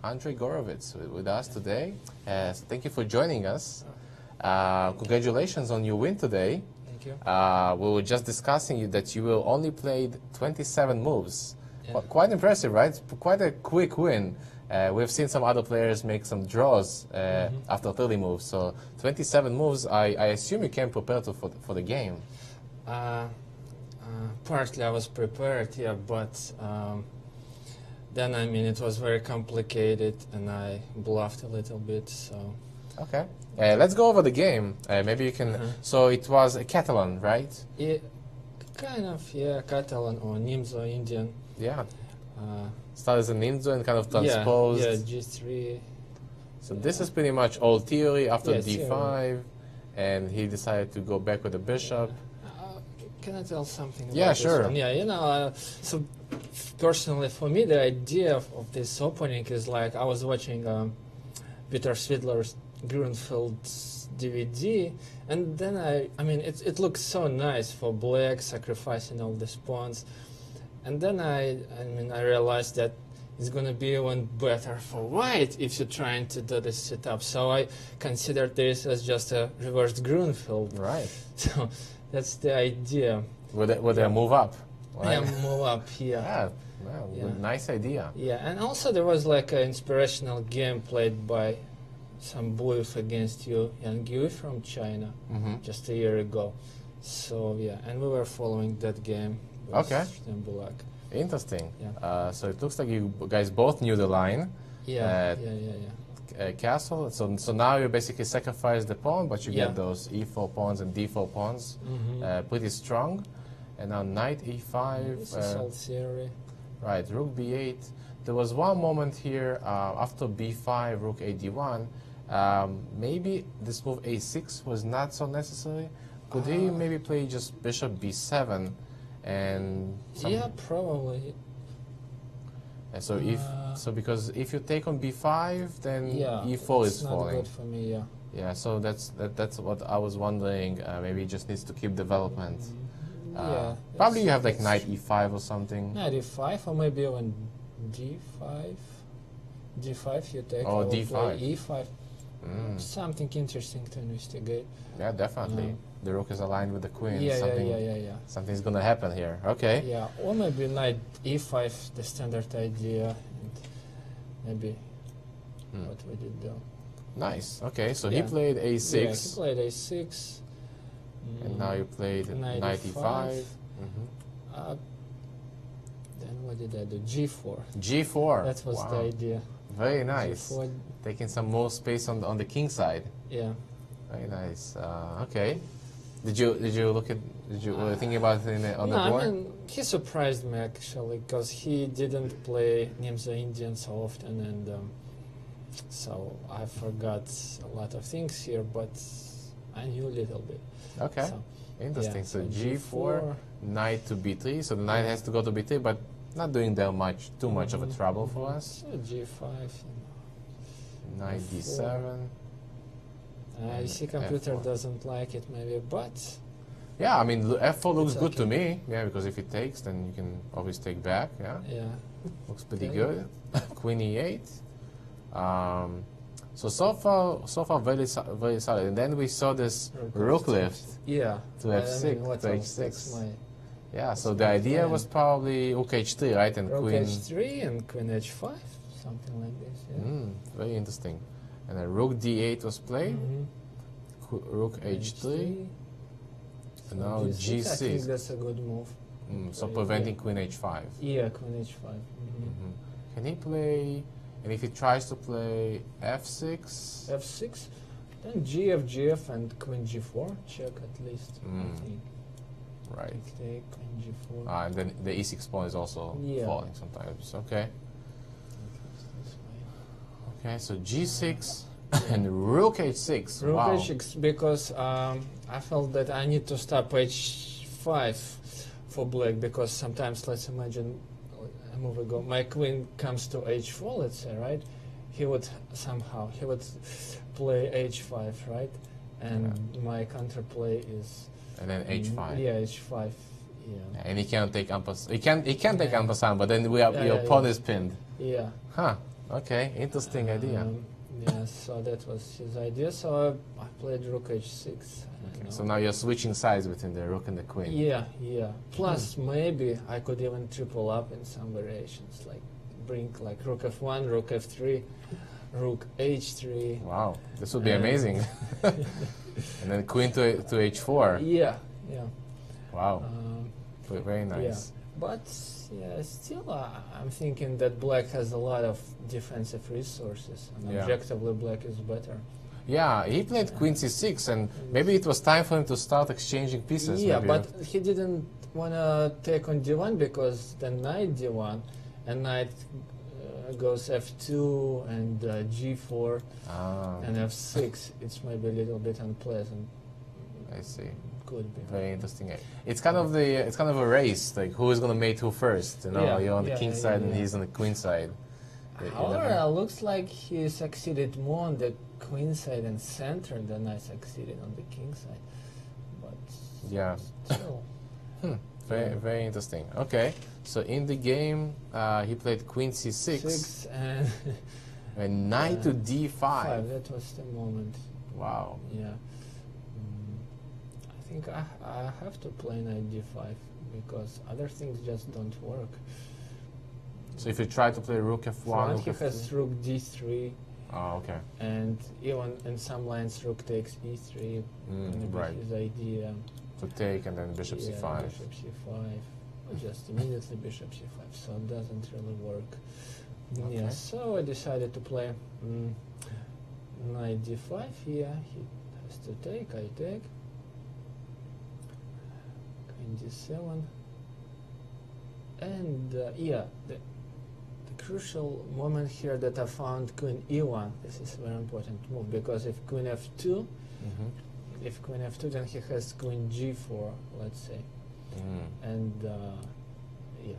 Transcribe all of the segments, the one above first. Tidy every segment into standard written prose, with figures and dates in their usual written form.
Andrey Gorovets with us today. So thank you for joining us. Congratulations on your win today. Thank you. We were just discussing that you will only played 27 moves. Yeah. Quite impressive, right? It's quite a quick win. We've seen some other players make some draws after 30 moves. So 27 moves, I assume you came prepared for the game. Partly I was prepared, yeah, but then I mean it was very complicated and I bluffed a little bit. So Okay. Let's go over the game. Maybe you can. So it was a Catalan, right? yeah, kind of, yeah, Catalan or Nimzo Indian. Yeah. Started as a Nimzo and kind of Yeah, transposed. yeah, G3. So this is pretty much old theory after Yeah, D5, and he decided to go back with the bishop. Can I tell something about Yeah, this sure. one? Yeah, you know, so personally for me the idea of this opening is like I was watching Peter Svidler's Grunfeld's DVD, and then I mean it looks so nice for black, sacrificing all these pawns, and then I realized that it's gonna be even better for white if you're trying to do this setup. So I considered this as just a reversed Grunfeld. Right. So that's the idea. Would they move up? Right? Yeah, move up here. Yeah. Well, Yeah. nice idea. Yeah, and also there was like an inspirational game played by some boys against you, Yang Yui from China, just a year ago. So yeah, and we were following that game with Okay. Shtembuliak. Interesting. Yeah. So it looks like you guys both knew the line. Yeah, Uh, yeah. Castle. So now you basically sacrifice the pawn, but you Yeah. get those E4 pawns and D4 pawns. Pretty strong. And now knight E5. This is old theory. Right, rook B8. There was one moment here after B5, rook AD1. Maybe this move A6 was not so necessary. Could he maybe play just bishop B7 and Yeah, probably. and so because if you take on B5, then Yeah, E4 it's is not falling. good for me. Yeah. Yeah, so that's what I was wondering. Maybe he just needs to keep development. Yeah. Probably you have like that's- knight E5 or something. Knight E5 or maybe even D5. D5 you take. Oh, I will D5. play E5. Something interesting to investigate. Yeah, definitely. The rook is aligned with the queen. Yeah, Something, yeah. Something's gonna happen here. Okay. Yeah, or maybe knight E5, the standard idea, and maybe what we did do. Nice. Okay, so he Yeah. played Yeah, he A6, played A6. and now you played Knight knight E5. E5. Then what did I do? G4. G4. That was Wow. the idea. Very nice. G4, Taking some more space on the king side. yeah. Very nice. Okay. Did you look at? Were you thinking about it on the No, board? I mean, he surprised me actually because he didn't play Nimzo Indian so often, and so I forgot a lot of things here, but I knew a little bit. Okay. So, Interesting. yeah, So G4, knight to B3. So the knight has to go to B3, but not doing too much of a trouble for us. So G5. Knight D7. I see computer F4. doesn't like it maybe, but Yeah, I mean F4 looks It's good to okay. me. Yeah, because if it takes, then you can always take back. Yeah, yeah. looks pretty Okay. good. Queen E8. So far very solid. And then we saw this rook lift. Yeah. To F6, what to else? H6. That's my Yeah, so That's the my idea plan. was probably rook H3, right? And rook queen. H3 and queen H5, something like this. Yeah. Very interesting. And then rook D8 was played. Mhm. Rook H3. And now I think G6. that's a good move. So preventing queen H5. Yeah, queen H5. Mhm. Can he play? And if he tries to play F6, F6, then GF and queen G4. Check at least. I think. right? Take queen G4. And then the E6 pawn is also Yeah. falling sometimes. Okay. This way. Okay. So G6 and Rook H6. Rook Wow. H6 because I felt that I need to stop H5 for black because sometimes, let's imagine a move ago, my queen comes to H4, let's say, right? He would play H5, right? And my counterplay is And then H5. Yeah, H5. Yeah. And he can't take Ampasan. He can take Ampasan, but then your Yeah, pawn yeah. is pinned. Yeah. Huh. Okay, interesting idea. Yeah, so that was his idea. So I played rook h6. Okay, so now you're switching sides between the rook and the queen. Yeah, yeah. Plus, maybe I could even triple up in some variations, like bring like rook f1, rook f3, rook h3. Wow, this would be amazing. And then queen to h4. Yeah, yeah. Wow, very nice. Yeah. But yeah, still, I'm thinking that black has a lot of defensive resources, and Yeah. objectively, black is better. Yeah, he played queen c6, and maybe it was time for him to start exchanging pieces. Yeah, maybe. but he didn't want to take on d1 because the knight d1 and knight goes f2 and g4 and f6. It's maybe a little bit unpleasant. I see. Could be. Very interesting. It's kind of a race, like who is going to mate who first. You know, Yeah, you're on the yeah, king yeah, side yeah, and he's on the queen side. However, it looks like he succeeded more on the queen side and center than I succeeded on the king side. But Yeah. still. Very interesting. Okay, so in the game, he played queen c6 Six and and knight to d5. five. That was the moment. Wow. Yeah. I think I have to play knight d5 because other things just don't work. So if you try to play rook f1, Front, he rook has f3. rook d3, Oh, okay. and even in some lines rook takes e3. Gonna be Right. his idea. To take and then bishop Yeah, c5. Bishop c5. Or just immediately bishop c5. So it doesn't really work. Okay. Yeah. So I decided to play knight d5. Yeah, he has to take. I take. Queen d7. And yeah, the crucial moment here that I found queen e1. This is a very important move because if queen f2, if queen f2, then he has queen g4, let's say, and yeah,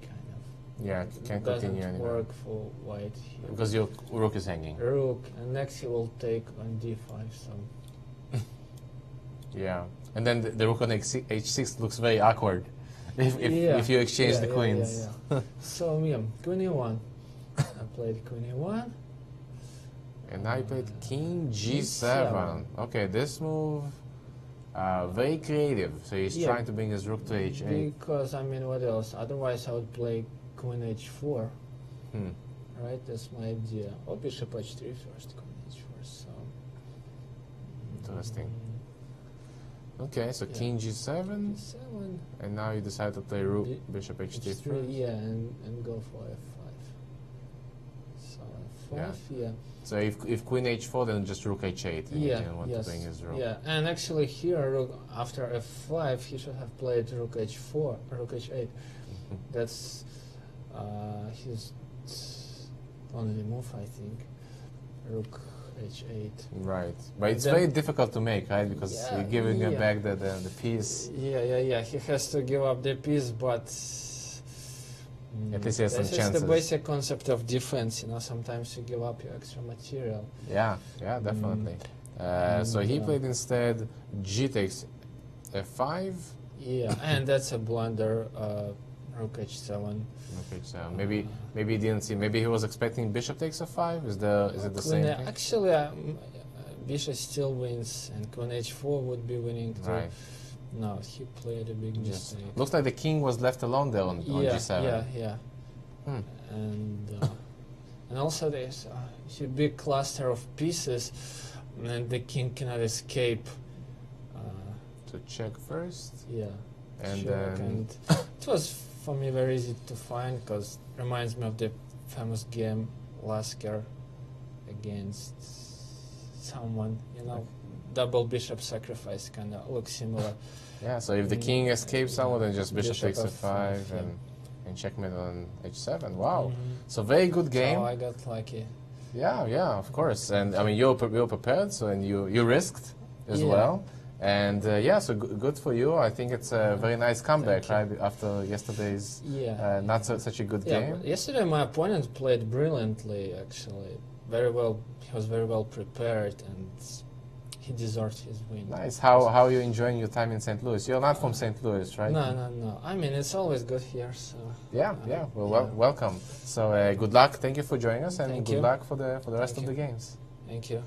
kind of Yeah, can't continue doesn't anymore. work for white here. Because your rook is hanging. Rook, and next he will take on d5. So Yeah. And then the rook on h6 looks very awkward if you exchange the queens. Yeah. So yeah, queen e1. I played queen e1. And now you played king g7. Okay, this move, very creative. So he's Yeah. trying to bring his rook to h8. Because I mean, what else? Otherwise, I would play queen h4. Hmm. Right, that's my idea. Or bishop h3 first, queen h4. So Interesting. Okay, so Yeah. king g7, d7, and now you decide to play rook, D- bishop h3 h3, first. yeah, and go for f5. So f5, yeah. So if queen h4, then just rook h8, and you Yeah, didn't want yes, to bring his rook. yeah. And actually here, rook, after f5, he should have played rook h4, rook h8. That's his only move, I think. Rook h8. Right, but it's Then- very difficult to make, right? Because Yeah, you're giving him yeah. back the piece. Yeah. He has to give up the piece, but At least he has some this is chances. the basic concept of defense. You know, sometimes you give up your extra material. Yeah, definitely. So he Yeah. played instead g takes f5. Yeah, and that's a blunder. Rook h7. Okay, so maybe he didn't see. Maybe he was expecting bishop takes f5. Is it the same thing? Actually, bishop still wins, and queen h4 would be winning too. Right. No, he played a big Just mistake. looks like the king was left alone there on g7. Yeah. Hmm. And also there's a big cluster of pieces, and the king cannot escape. So check first, Yeah. and check, then and it was for me very easy to find because it reminds me of the famous game Lasker against someone, you know, double bishop sacrifice kind of looks similar. yeah. So if the king escapes someone, then just bishop Bishop takes f5 f5, and checkmate on h7. Wow. Mhm. So very good game. So I got lucky. Yeah, of course. And I mean, you were prepared, so and you risked as Yeah. well. And so good for you. I think it's a very nice comeback, Thank right? After yesterday's Yeah. not such a good Yeah, game. but yesterday my opponent played brilliantly, actually. Very well. He was very well prepared, and he deserved his win. Nice. How are you enjoying your time in St. Louis? You're not from St. Louis, right? No. I mean, it's always good here. So Yeah. Welcome. So good luck. Thank you for joining us, and Thank good you. luck for the rest Thank of the you. games. Thank you.